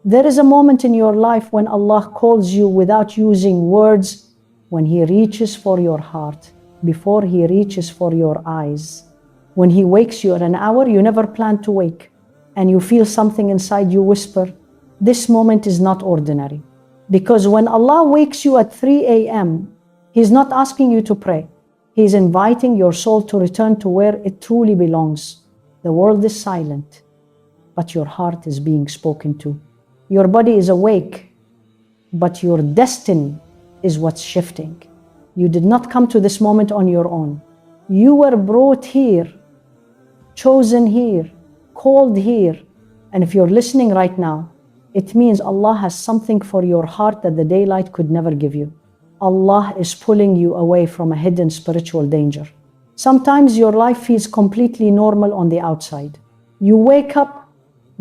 There is a moment in your life when Allah calls you without using words, when He reaches for your heart, before He reaches for your eyes. When He wakes you at an hour you never planned to wake, and you feel something inside you whisper, this moment is not ordinary. Because when Allah wakes you at 3 a.m., He's not asking you to pray. He's inviting your soul to return to where it truly belongs. The world is silent, but your heart is being spoken to. Your body is awake, but your destiny is what's shifting. You did not come to this moment on your own. You were brought here, chosen here, called here. And if you're listening right now, it means Allah has something for your heart that the daylight could never give you. Allah is pulling you away from a hidden spiritual danger. Sometimes your life feels completely normal on the outside. You wake up,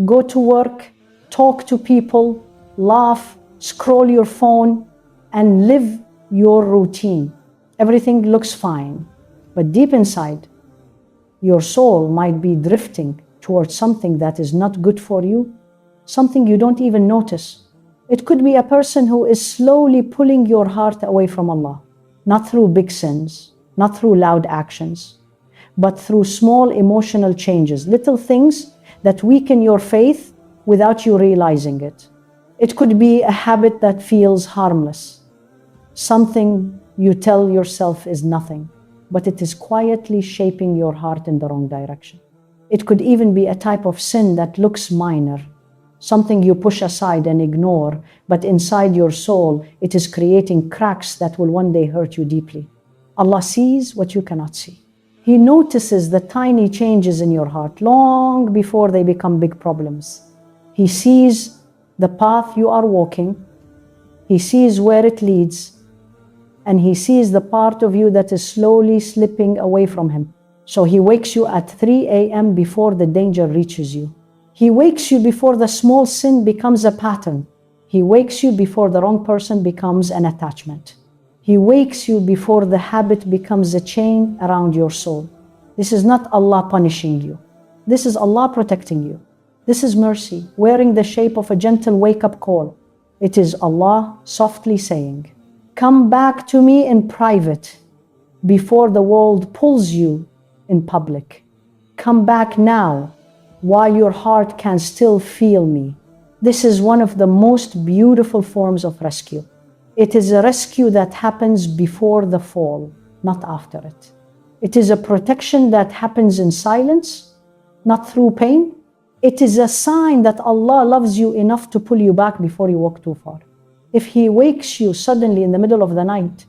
go to work, talk to people, laugh, scroll your phone, and live your routine. Everything looks fine, but deep inside, your soul might be drifting towards something that is not good for you, something you don't even notice. It could be a person who is slowly pulling your heart away from Allah, not through big sins, not through loud actions, but through small emotional changes, little things that weaken your faith without you realizing it. It could be a habit that feels harmless, something you tell yourself is nothing, but it is quietly shaping your heart in the wrong direction. It could even be a type of sin that looks minor, something you push aside and ignore, but inside your soul, it is creating cracks that will one day hurt you deeply. Allah sees what you cannot see. He notices the tiny changes in your heart long before they become big problems. He sees the path you are walking. He sees where it leads. And He sees the part of you that is slowly slipping away from Him. So He wakes you at 3 a.m. before the danger reaches you. He wakes you before the small sin becomes a pattern. He wakes you before the wrong person becomes an attachment. He wakes you before the habit becomes a chain around your soul. This is not Allah punishing you. This is Allah protecting you. This is mercy, wearing the shape of a gentle wake-up call. It is Allah softly saying, come back to me in private before the world pulls you in public. Come back now while your heart can still feel me. This is one of the most beautiful forms of rescue. It is a rescue that happens before the fall, not after it. It is a protection that happens in silence, not through pain. It is a sign that Allah loves you enough to pull you back before you walk too far. If He wakes you suddenly in the middle of the night,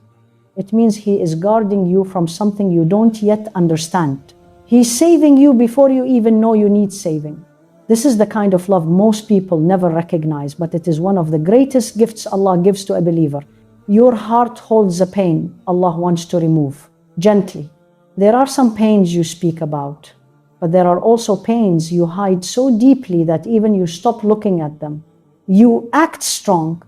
it means He is guarding you from something you don't yet understand. He's saving you before you even know you need saving. This is the kind of love most people never recognize, but it is one of the greatest gifts Allah gives to a believer. Your heart holds a pain Allah wants to remove, gently. There are some pains you speak about, but there are also pains you hide so deeply that even you stop looking at them. You act strong,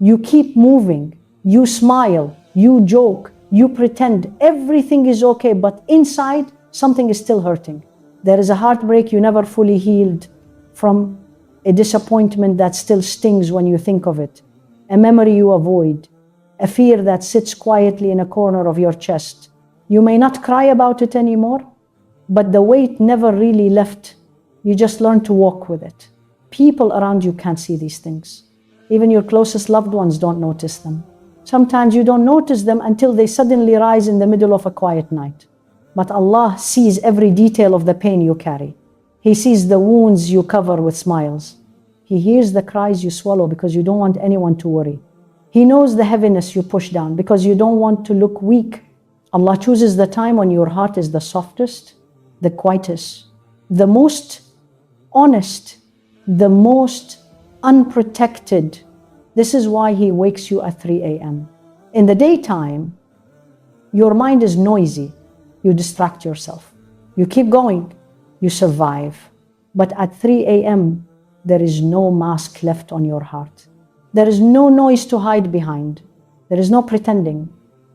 you keep moving, you smile, you joke, you pretend everything is okay, but inside, something is still hurting. There is a heartbreak you never fully healed from, a disappointment that still stings when you think of it, a memory you avoid, a fear that sits quietly in a corner of your chest. You may not cry about it anymore, but the weight never really left. You just learn to walk with it. People around you can't see these things. Even your closest loved ones don't notice them. Sometimes you don't notice them until they suddenly rise in the middle of a quiet night. But Allah sees every detail of the pain you carry. He sees the wounds you cover with smiles. He hears the cries you swallow because you don't want anyone to worry. He knows the heaviness you push down because you don't want to look weak. Allah chooses the time when your heart is the softest, the quietest, the most honest, the most unprotected. This is why He wakes you at 3 a.m. In the daytime, your mind is noisy. You distract yourself. You keep going. You survive. But at 3 a.m., there is no mask left on your heart. There is no noise to hide behind. There is no pretending.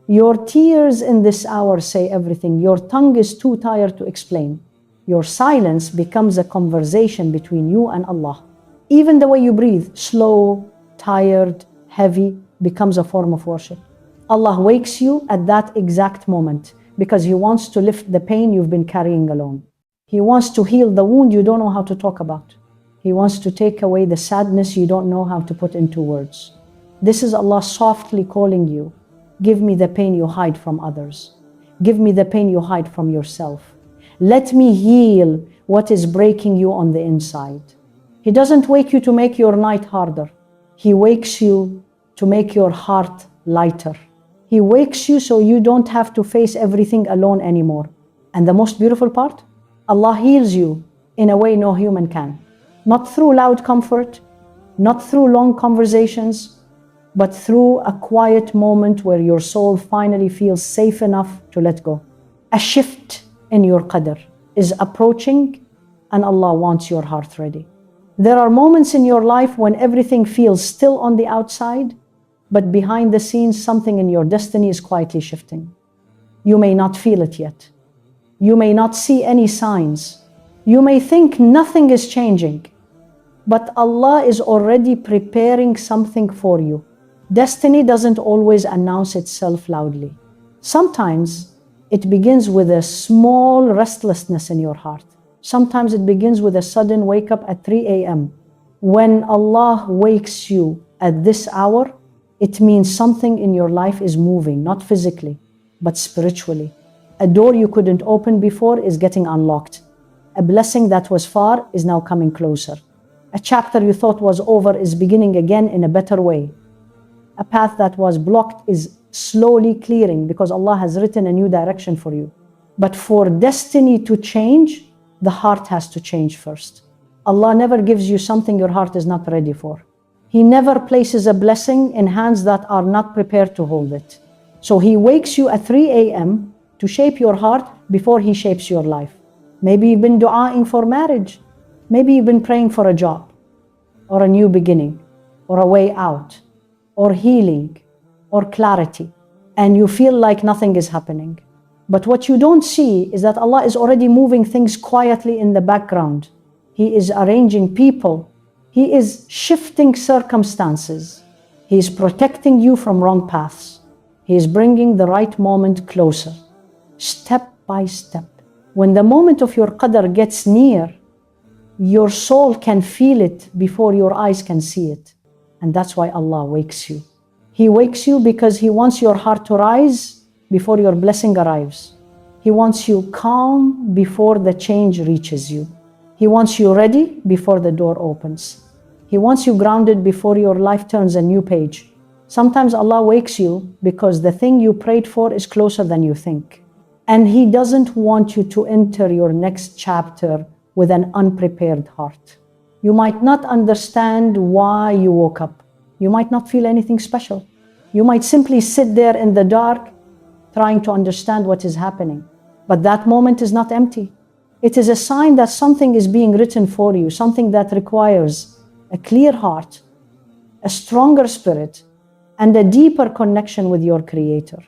Your tears in this hour say everything. Your tongue is too tired to explain. Your silence becomes a conversation between you and Allah. Even the way you breathe, slow, tired, heavy, becomes a form of worship. Allah wakes you at that exact moment because He wants to lift the pain you've been carrying alone. He wants to heal the wound you don't know how to talk about. He wants to take away the sadness you don't know how to put into words. This is Allah softly calling you. Give me the pain you hide from others. Give me the pain you hide from yourself. Let me heal what is breaking you on the inside. He doesn't wake you to make your night harder. He wakes you to make your heart lighter. He wakes you so you don't have to face everything alone anymore. And the most beautiful part? Allah heals you in a way no human can. Not through loud comfort, not through long conversations, but through a quiet moment where your soul finally feels safe enough to let go. A shift in your qadr is approaching, and Allah wants your heart ready. There are moments in your life when everything feels still on the outside, but behind the scenes, something in your destiny is quietly shifting. You may not feel it yet. You may not see any signs. You may think nothing is changing, but Allah is already preparing something for you. Destiny doesn't always announce itself loudly. Sometimes it begins with a small restlessness in your heart. Sometimes it begins with a sudden wake up at 3 a.m. When Allah wakes you at this hour, it means something in your life is moving, not physically, but spiritually. A door you couldn't open before is getting unlocked. A blessing that was far is now coming closer. A chapter you thought was over is beginning again in a better way. A path that was blocked is slowly clearing because Allah has written a new direction for you. But for destiny to change, the heart has to change first. Allah never gives you something your heart is not ready for. He never places a blessing in hands that are not prepared to hold it. So He wakes you at 3 a.m. to shape your heart before He shapes your life. Maybe you've been du'aing for marriage. Maybe you've been praying for a job, or a new beginning, or a way out, or healing, or clarity, and you feel like nothing is happening. But what you don't see is that Allah is already moving things quietly in the background. He is arranging people. He is shifting circumstances. He is protecting you from wrong paths. He is bringing the right moment closer, step by step. When the moment of your qadr gets near, your soul can feel it before your eyes can see it. And that's why Allah wakes you. He wakes you because He wants your heart to rise before your blessing arrives. He wants you calm before the change reaches you. He wants you ready before the door opens. He wants you grounded before your life turns a new page. Sometimes Allah wakes you because the thing you prayed for is closer than you think. And He doesn't want you to enter your next chapter with an unprepared heart. You might not understand why you woke up. You might not feel anything special. You might simply sit there in the dark trying to understand what is happening. But that moment is not empty. It is a sign that something is being written for you, something that requires a clear heart, a stronger spirit, and a deeper connection with your Creator.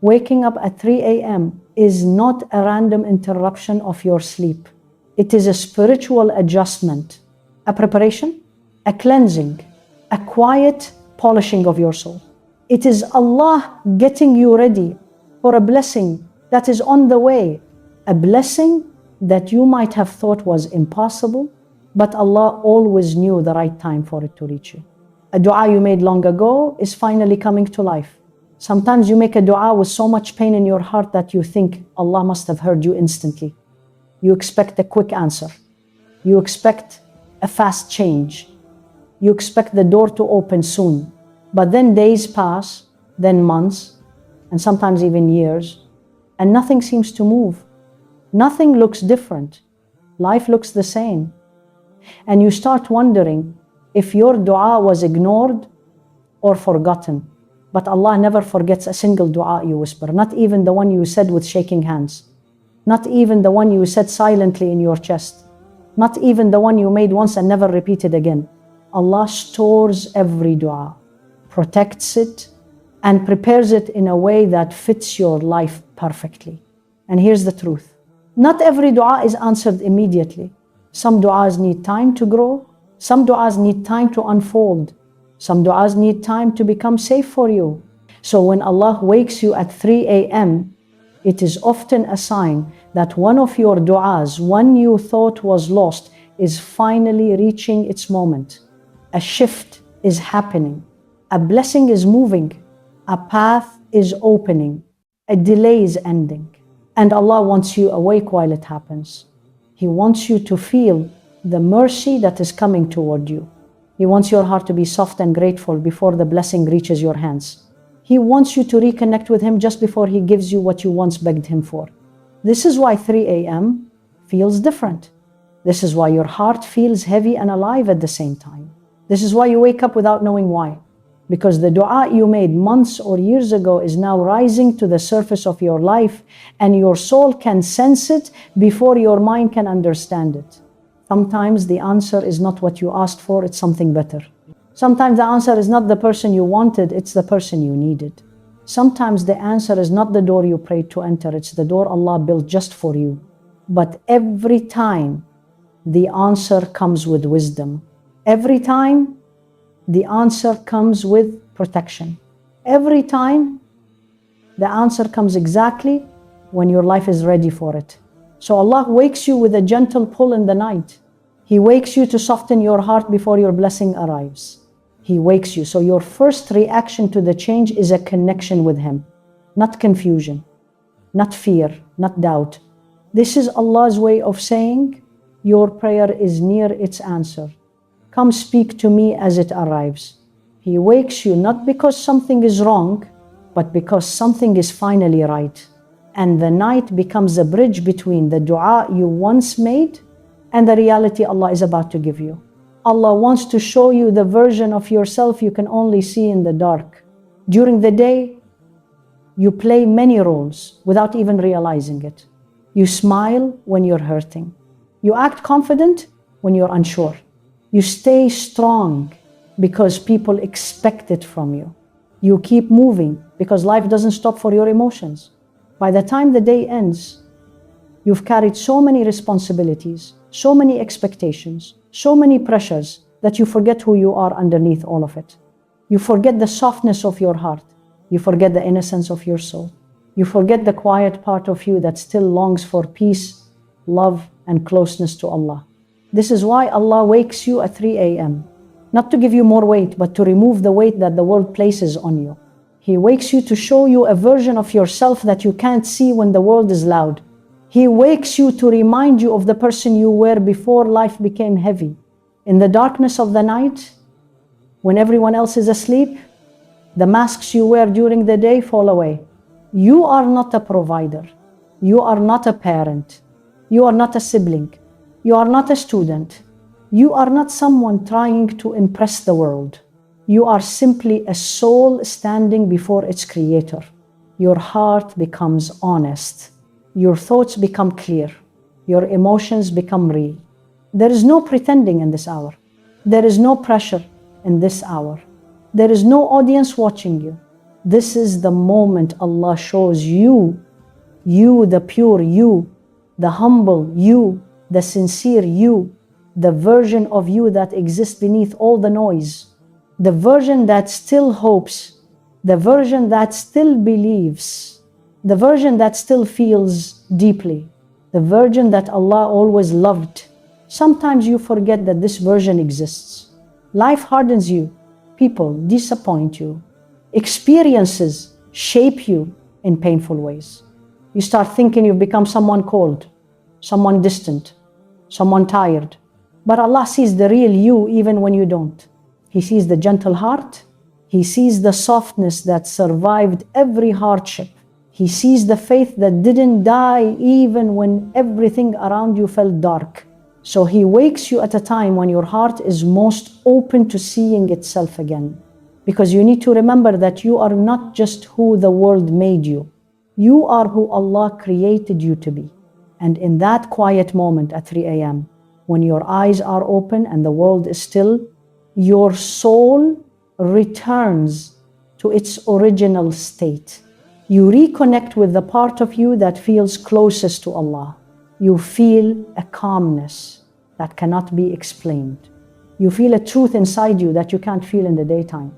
Waking up at 3 a.m. is not a random interruption of your sleep. It is a spiritual adjustment, a preparation, a cleansing, a quiet polishing of your soul. It is Allah getting you ready for a blessing that is on the way, a blessing that you might have thought was impossible, but Allah always knew the right time for it to reach you. A dua you made long ago is finally coming to life. Sometimes you make a dua with so much pain in your heart that you think Allah must have heard you instantly. You expect a quick answer. You expect a fast change. You expect the door to open soon. But then days pass, then months, and sometimes even years, and nothing seems to move. Nothing looks different. Life looks the same. And you start wondering if your dua was ignored or forgotten. But Allah never forgets a single dua you whisper, not even the one you said with shaking hands, not even the one you said silently in your chest, not even the one you made once and never repeated again. Allah stores every dua, protects it, and prepares it in a way that fits your life perfectly. And here's the truth. Not every dua is answered immediately. Some duas need time to grow. Some du'as need time to unfold. Some du'as need time to become safe for you. So when Allah wakes you at 3 a.m., it is often a sign that one of your du'as, one you thought was lost, is finally reaching its moment. A shift is happening. A blessing is moving. A path is opening. A delay is ending. And Allah wants you awake while it happens. He wants you to feel the mercy that is coming toward you. He wants your heart to be soft and grateful before the blessing reaches your hands. He wants you to reconnect with Him just before He gives you what you once begged Him for. This is why 3 a.m. feels different. This is why your heart feels heavy and alive at the same time. This is why you wake up without knowing why. Because the dua you made months or years ago is now rising to the surface of your life, and your soul can sense it before your mind can understand it. Sometimes the answer is not what you asked for, it's something better. Sometimes the answer is not the person you wanted, it's the person you needed. Sometimes the answer is not the door you prayed to enter, it's the door Allah built just for you. But every time, the answer comes with wisdom. Every time, the answer comes with protection. Every time, the answer comes exactly when your life is ready for it. So Allah wakes you with a gentle pull in the night. He wakes you to soften your heart before your blessing arrives. He wakes you. So your first reaction to the change is a connection with Him, not confusion, not fear, not doubt. This is Allah's way of saying, your prayer is near its answer. Come speak to me as it arrives. He wakes you not because something is wrong, but because something is finally right. And the night becomes a bridge between the dua you once made and the reality Allah is about to give you. Allah wants to show you the version of yourself you can only see in the dark. During the day, you play many roles without even realizing it. You smile when you're hurting. You act confident when you're unsure. You stay strong because people expect it from you. You keep moving because life doesn't stop for your emotions. By the time the day ends, you've carried so many responsibilities, so many expectations, so many pressures that you forget who you are underneath all of it. You forget the softness of your heart. You forget the innocence of your soul. You forget the quiet part of you that still longs for peace, love, and closeness to Allah. This is why Allah wakes you at 3 a.m. Not to give you more weight, but to remove the weight that the world places on you. He wakes you to show you a version of yourself that you can't see when the world is loud. He wakes you to remind you of the person you were before life became heavy. In the darkness of the night, when everyone else is asleep, the masks you wear during the day fall away. You are not a provider. You are not a parent. You are not a sibling. You are not a student. You are not someone trying to impress the world. You are simply a soul standing before its creator. Your heart becomes honest. Your thoughts become clear. Your emotions become real. There is no pretending in this hour. There is no pressure in this hour. There is no audience watching you. This is the moment Allah shows you, the pure you, the humble you, the sincere you, the version of you that exists beneath all the noise, the version that still hopes, the version that still believes, the version that still feels deeply, the version that Allah always loved. Sometimes you forget that this version exists. Life hardens you, people disappoint you, experiences shape you in painful ways. You start thinking you've become someone cold, someone distant, someone tired. But Allah sees the real you even when you don't. He sees the gentle heart. He sees the softness that survived every hardship. He sees the faith that didn't die even when everything around you felt dark. So He wakes you at a time when your heart is most open to seeing itself again. Because you need to remember that you are not just who the world made you. You are who Allah created you to be. And in that quiet moment at 3 a.m., when your eyes are open and the world is still, your soul returns to its original state. You reconnect with the part of you that feels closest to Allah. You feel a calmness that cannot be explained. You feel a truth inside you that you can't feel in the daytime.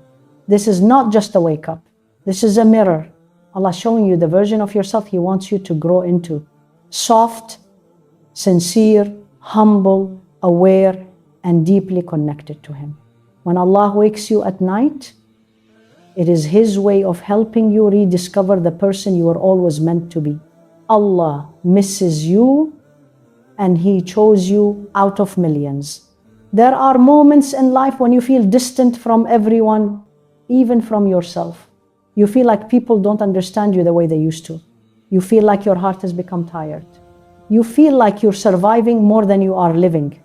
This is not just a wake up. This is a mirror. Allah showing you the version of yourself He wants you to grow into. Soft, sincere, humble, aware, and deeply connected to Him. When Allah wakes you at night, it is His way of helping you rediscover the person you were always meant to be. Allah misses you and He chose you out of millions. There are moments in life when you feel distant from everyone, even from yourself. You feel like people don't understand you the way they used to. You feel like your heart has become tired. You feel like you're surviving more than you are living.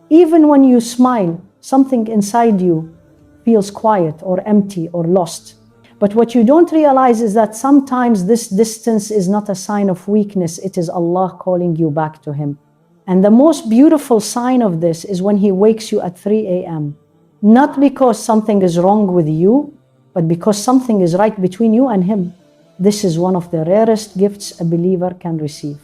Even when you smile, something inside you feels quiet or empty or lost. But what you don't realize is that sometimes this distance is not a sign of weakness, it is Allah calling you back to Him. And the most beautiful sign of this is when He wakes you at 3 a.m. Not because something is wrong with you, but because something is right between you and Him. This is one of the rarest gifts a believer can receive.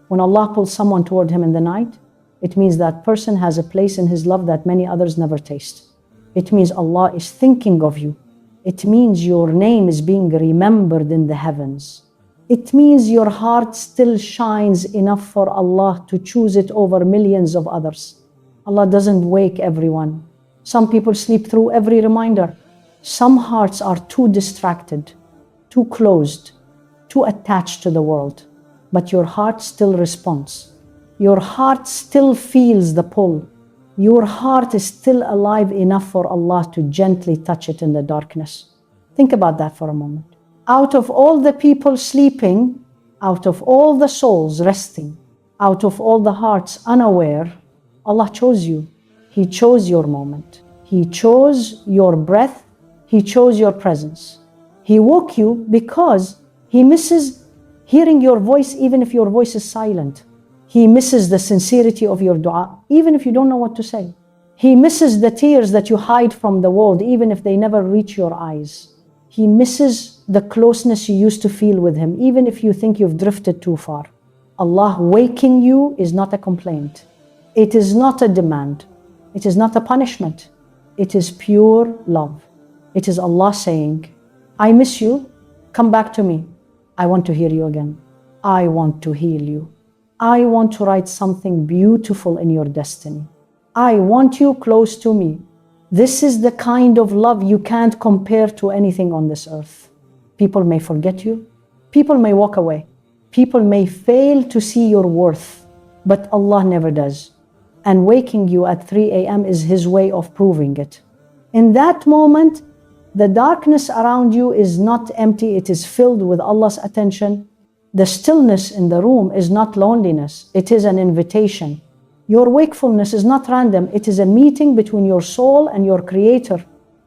When Allah pulls someone toward Him in the night, it means that person has a place in His love that many others never taste. It means Allah is thinking of you. It means your name is being remembered in the heavens. It means your heart still shines enough for Allah to choose it over millions of others. Allah doesn't wake everyone. Some people sleep through every reminder. Some hearts are too distracted, too closed, too attached to the world. But your heart still responds. Your heart still feels the pull. Your heart is still alive enough for Allah to gently touch it in the darkness. Think about that for a moment. Out of all the people sleeping, out of all the souls resting, out of all the hearts unaware, Allah chose you. He chose your moment. He chose your breath. He chose your presence. He woke you because He misses hearing your voice even if your voice is silent. He misses the sincerity of your dua even if you don't know what to say. He misses the tears that you hide from the world even if they never reach your eyes. He misses the closeness you used to feel with Him, even if you think you've drifted too far. Allah waking you is not a complaint. It is not a demand. It is not a punishment. It is pure love. It is Allah saying, I miss you. Come back to me. I want to hear you again. I want to heal you. I want to write something beautiful in your destiny. I want you close to me. This is the kind of love you can't compare to anything on this earth. People may forget you. People may walk away. People may fail to see your worth, but Allah never does. And waking you at 3 a.m. is His way of proving it. In that moment, the darkness around you is not empty, it is filled with Allah's attention. The stillness in the room is not loneliness, it is an invitation. Your wakefulness is not random, it is a meeting between your soul and your Creator.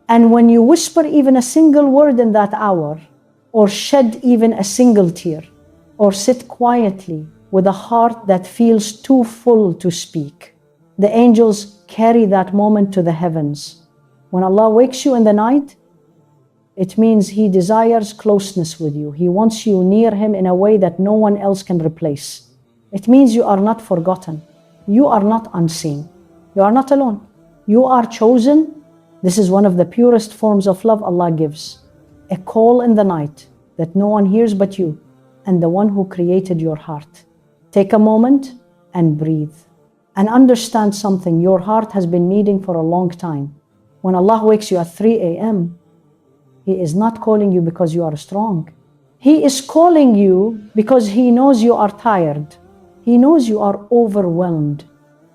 And when you whisper even a single word in that hour, or shed even a single tear, or sit quietly with a heart that feels too full to speak, the angels carry that moment to the heavens. When Allah wakes you in the night, it means He desires closeness with you. He wants you near Him in a way that no one else can replace. It means you are not forgotten. You are not unseen. You are not alone. You are chosen. This is one of the purest forms of love Allah gives. A call in the night that no one hears but you and the one who created your heart. Take a moment and breathe. And understand something your heart has been needing for a long time. When Allah wakes you at 3 a.m., He is not calling you because you are strong. He is calling you because He knows you are tired. He knows you are overwhelmed.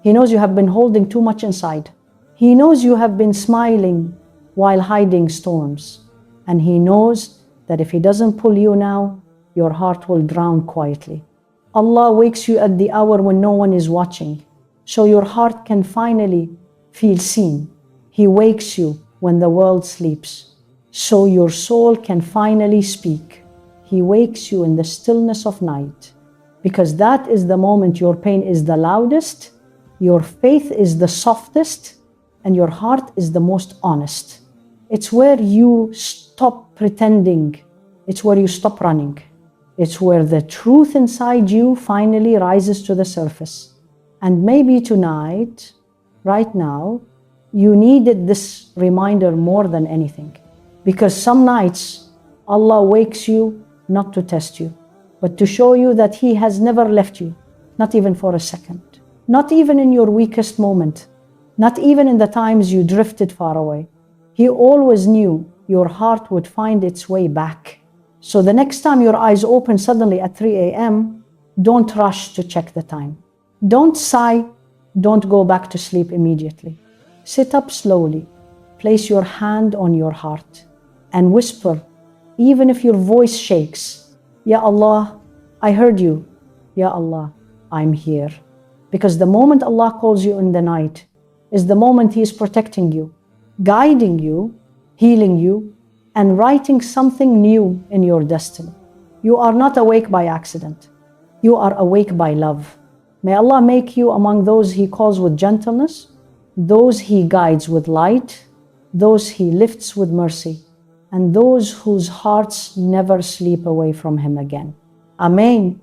He knows you have been holding too much inside. He knows you have been smiling while hiding storms. And He knows that if He doesn't pull you now, your heart will drown quietly. Allah wakes you at the hour when no one is watching, so your heart can finally feel seen. He wakes you when the world sleeps, so your soul can finally speak. He wakes you in the stillness of night, because that is the moment your pain is the loudest, your faith is the softest, and your heart is the most honest. It's where you stop pretending. It's where you stop running. It's where the truth inside you finally rises to the surface. And maybe tonight, right now, you needed this reminder more than anything. Because some nights, Allah wakes you not to test you, but to show you that He has never left you, not even for a second, not even in your weakest moment, not even in the times you drifted far away. He always knew your heart would find its way back. So the next time your eyes open suddenly at 3 a.m., don't rush to check the time. Don't sigh, don't go back to sleep immediately. Sit up slowly, place your hand on your heart, and whisper, even if your voice shakes, Ya Allah, I heard you. Ya Allah, I'm here. Because the moment Allah calls you in the night is the moment He is protecting you, guiding you, healing you, and writing something new in your destiny. You are not awake by accident. You are awake by love. May Allah make you among those He calls with gentleness, those He guides with light, those He lifts with mercy, and those whose hearts never sleep away from Him again. Amen.